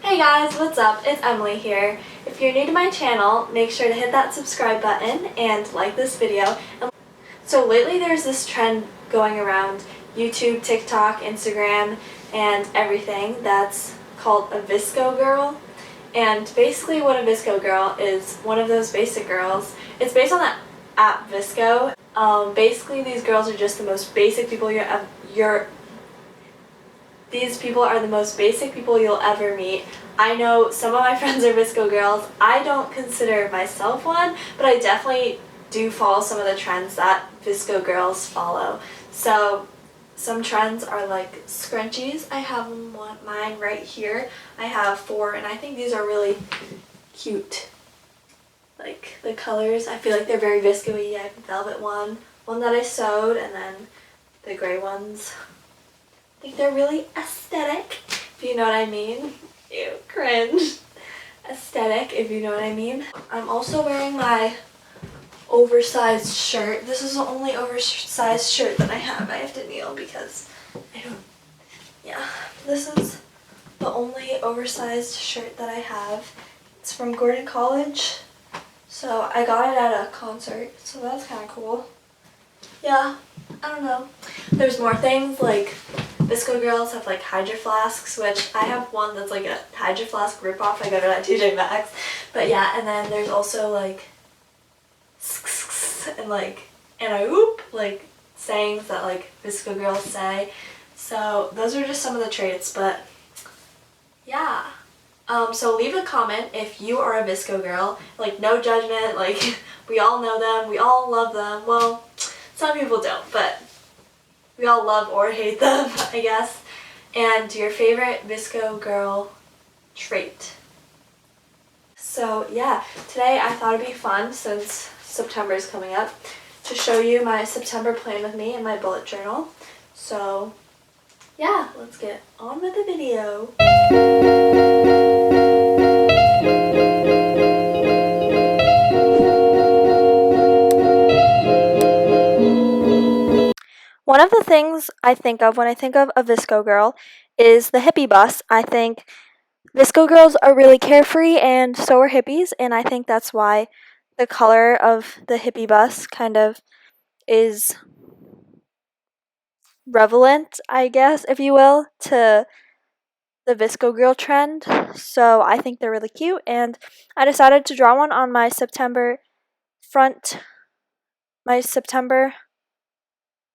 Hey guys, what's up? It's Emily here. If you're new to my channel, make sure to hit that subscribe button and like this video. So lately there's this trend going around YouTube, TikTok, Instagram, and everything that's called a VSCO girl. And basically what a VSCO girl is, one of those basic girls. It's based on the app VSCO. Basically these girls are just the most basic people these people are the most basic people you'll ever meet. I know some of my friends are VSCO girls. I don't consider myself one, but I definitely do follow some of the trends that VSCO girls follow. So some trends are like scrunchies. I have mine right here. I have 4 and I think these are really cute. Like the colors, I feel like they're very VSCO-y. I have the velvet one that I sewed, and then the gray ones. I think they're really aesthetic, if you know what I mean. Ew, cringe. Aesthetic, if you know what I mean. I'm also wearing my oversized shirt. This is the only oversized shirt that I have. I have to kneel because this is the only oversized shirt that I have. It's from Gordon College. So I got it at a concert, so that's kind of cool. Yeah, I don't know. There's more things like VSCO girls have like Hydroflasks, which I have one that's like a Hydroflask ripoff. I got it at TJ Maxx. But yeah, and then there's also like and like and I whoop, like sayings that like VSCO girls say. So those are just some of the traits, but yeah. So leave a comment if you are a VSCO girl. Like no judgment, like we all know them, we all love them. Well, some people don't, but we all love or hate them, I guess. And your favorite VSCO girl trait. So yeah, today I thought it'd be fun, since September is coming up, to show you my September plan with me in my bullet journal. So yeah, let's get on with the video. One of the things I think of when I think of a VSCO girl is the hippie bus. I think VSCO girls are really carefree, and so are hippies, and I think that's why the color of the hippie bus kind of is relevant, I guess, if you will, to the VSCO girl trend. So I think they're really cute, and I decided to draw one on my September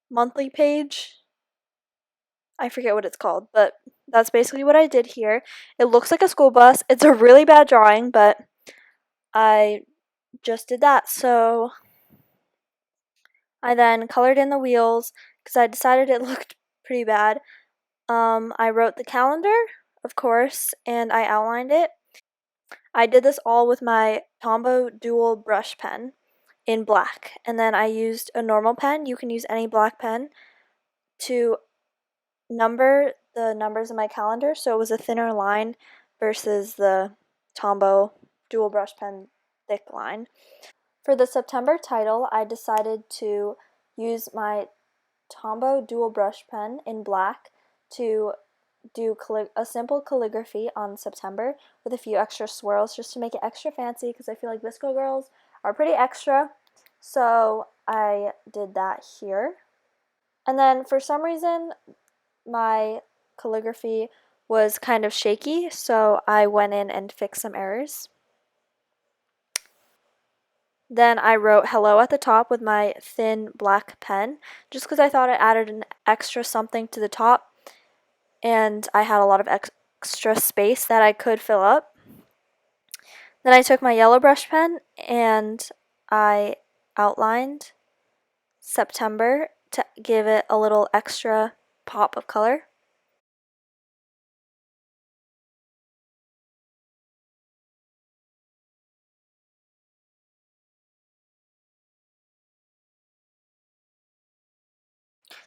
monthly page. I forget what it's called, but that's basically what I did here. It looks like a school bus. It's a really bad drawing, but I just did that. So I then colored in the wheels because I decided it looked pretty bad. I wrote the calendar, of course, and I outlined it. I did this all with my Tombow dual brush pen in black, and then I used a normal pen. You can use any black pen to number the numbers in my calendar, so it was a thinner line versus the Tombow dual brush pen thick line. For the September title, I decided to use my Tombow dual brush pen in black to do a simple calligraphy on September with a few extra swirls just to make it extra fancy, because I feel like VSCO girls are pretty extra. So I did that here. And then for some reason, my calligraphy was kind of shaky, so I went in and fixed some errors. Then I wrote hello at the top with my thin black pen, just because I thought it added an extra something to the top, and I had a lot of extra space that I could fill up. Then I took my yellow brush pen and I outlined September to give it a little extra pop of color.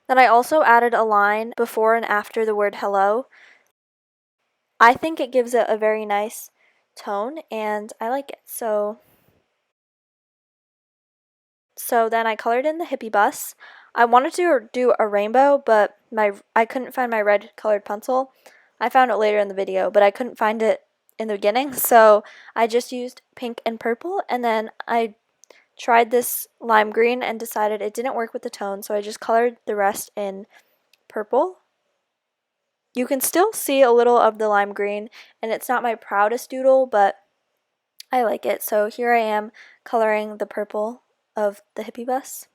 Then I also added a line before and after the word hello. I think it gives it a very nice tone, and I like it. So then I colored in the hippie bus. I wanted to do a rainbow, but I couldn't find my red colored pencil. I found it later in the video, but I couldn't find it in the beginning, so I just used pink and purple, and then I tried this lime green and decided it didn't work with the tone, so I just colored the rest in purple. You can still see a little of the lime green, and it's not my proudest doodle, but I like it. So here I am coloring the purple of the Hippie Bus.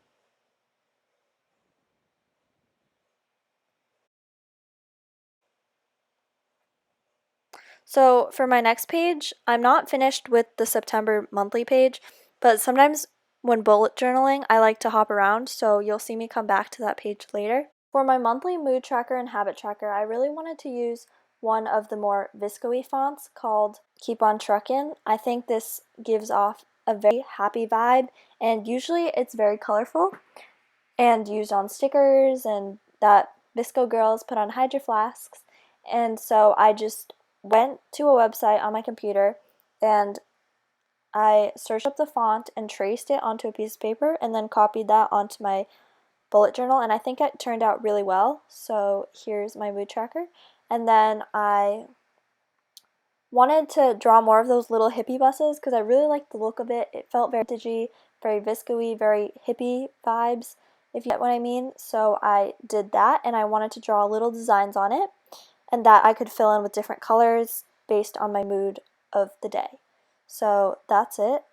So for my next page, I'm not finished with the September monthly page, but sometimes when bullet journaling, I like to hop around, so you'll see me come back to that page later. For my monthly mood tracker and habit tracker, I really wanted to use one of the more VSCO-y fonts called Keep on Truckin'. I think this gives off a very happy vibe, and usually it's very colorful and used on stickers and that VSCO girls put on Hydroflasks. And so I just went to a website on my computer and I searched up the font and traced it onto a piece of paper and then copied that onto my bullet journal, and I think it turned out really well. So here's my mood tracker. And then I wanted to draw more of those little hippie buses because I really liked the look of it. It felt very vintagey, very VSCO-y, very hippie vibes, if you get what I mean. So I did that, and I wanted to draw little designs on it and that I could fill in with different colors based on my mood of the day. So that's it.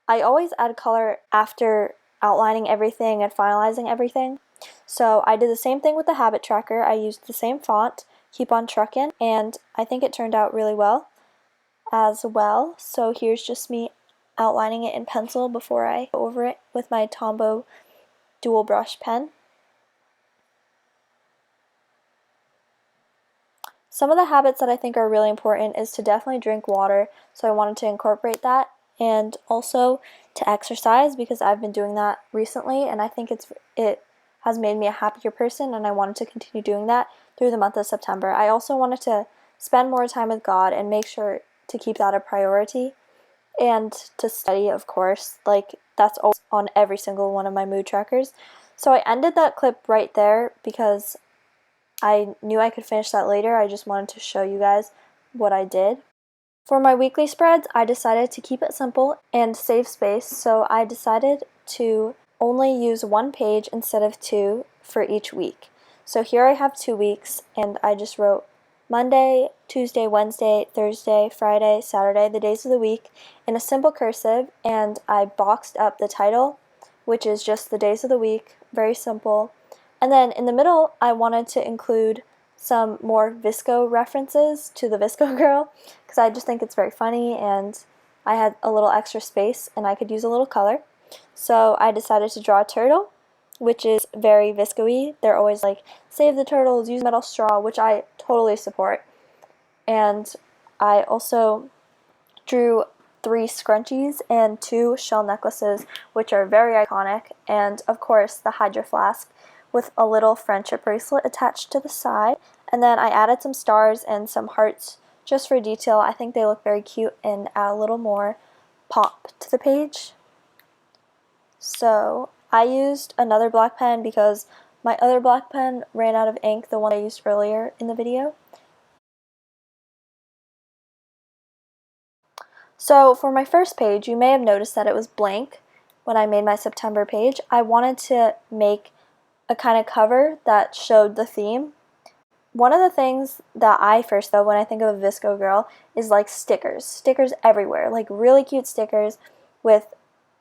I always add color after outlining everything and finalizing everything. So I did the same thing with the habit tracker. I used the same font, Keep on Truckin', and I think it turned out really well as well. So here's just me outlining it in pencil before I go over it with my Tombow dual brush pen. Some of the habits that I think are really important is to definitely drink water, so I wanted to incorporate that, and also to exercise because I've been doing that recently and I think it has made me a happier person, and I wanted to continue doing that through the month of September. I also wanted to spend more time with God and make sure to keep that a priority, and to study, of course. Like, that's always on every single one of my mood trackers. So I ended that clip right there because I knew I could finish that later. I just wanted to show you guys what I did. For my weekly spreads, I decided to keep it simple and save space, so I decided to only use one page instead of two for each week. So here I have 2 weeks, and I just wrote Monday, Tuesday, Wednesday, Thursday, Friday, Saturday, the days of the week, in a simple cursive, and I boxed up the title, which is just the days of the week, very simple. And then in the middle, I wanted to include some more VSCO references to the VSCO girl, because I just think it's very funny, and I had a little extra space, and I could use a little color. So I decided to draw a turtle, which is very VSCO-y. They're always like, save the turtles, use metal straw, which I totally support. And I also drew 3 scrunchies and 2 shell necklaces, which are very iconic, and of course the Hydro Flask with a little friendship bracelet attached to the side. And then I added some stars and some hearts just for detail. I think they look very cute and add a little more pop to the page. So I used another black pen because my other black pen ran out of ink, the one I used earlier in the video. So for my first page, you may have noticed that it was blank when I made my September page. I wanted to make a kind of cover that showed the theme. One of the things that I first though when I think of a VSCO girl is like stickers. Stickers everywhere, like really cute stickers with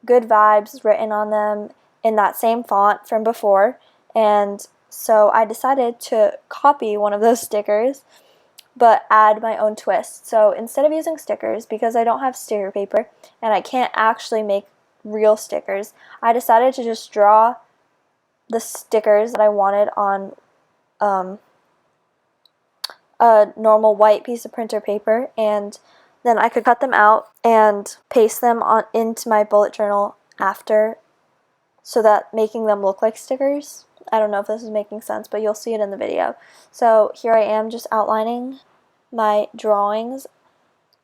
good vibes written on them in that same font from before. And so I decided to copy one of those stickers but add my own twist. So instead of using stickers, because I don't have sticker paper and I can't actually make real stickers, I decided to just draw the stickers that I wanted on a normal white piece of printer paper, and then I could cut them out and paste them on into my bullet journal after, so that making them look like stickers. I don't know if this is making sense, but you'll see it in the video. So here I am just outlining my drawings.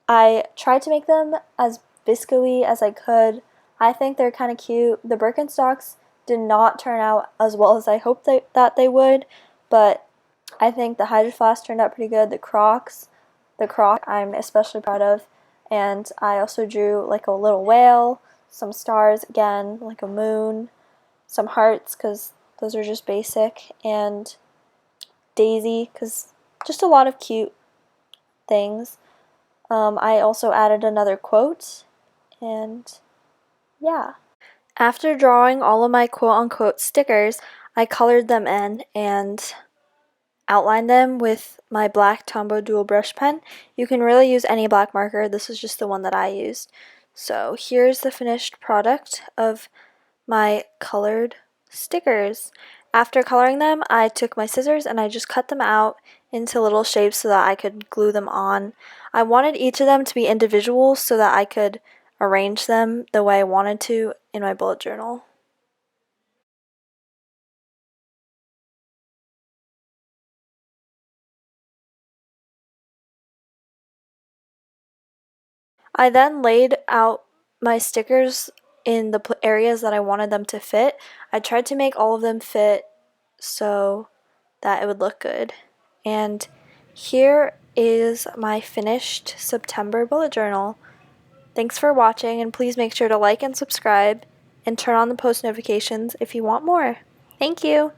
I tried to make them as VSCO-y as I could. I think they're kind of cute. The Birkenstocks did not turn out as well as I hoped that they would, but I think the Hydro Flask turned out pretty good. The Crocs the croc I'm especially proud of. And I also drew like a little whale, some stars again, like a moon, some hearts because those are just basic, and Daisy because just a lot of cute things. I also added another quote, and yeah. After drawing all of my quote-unquote stickers, I colored them in and outlined them with my black Tombow dual brush pen. You can really use any black marker. This is just the one that I used. So here's the finished product of my colored stickers. After coloring them, I took my scissors and I just cut them out into little shapes so that I could glue them on. I wanted each of them to be individual so that I could arrange them the way I wanted to in my bullet journal. I then laid out my stickers in the areas that I wanted them to fit. I tried to make all of them fit so that it would look good. And here is my finished September bullet journal. Thanks for watching, and please make sure to like and subscribe and turn on the post notifications if you want more. Thank you!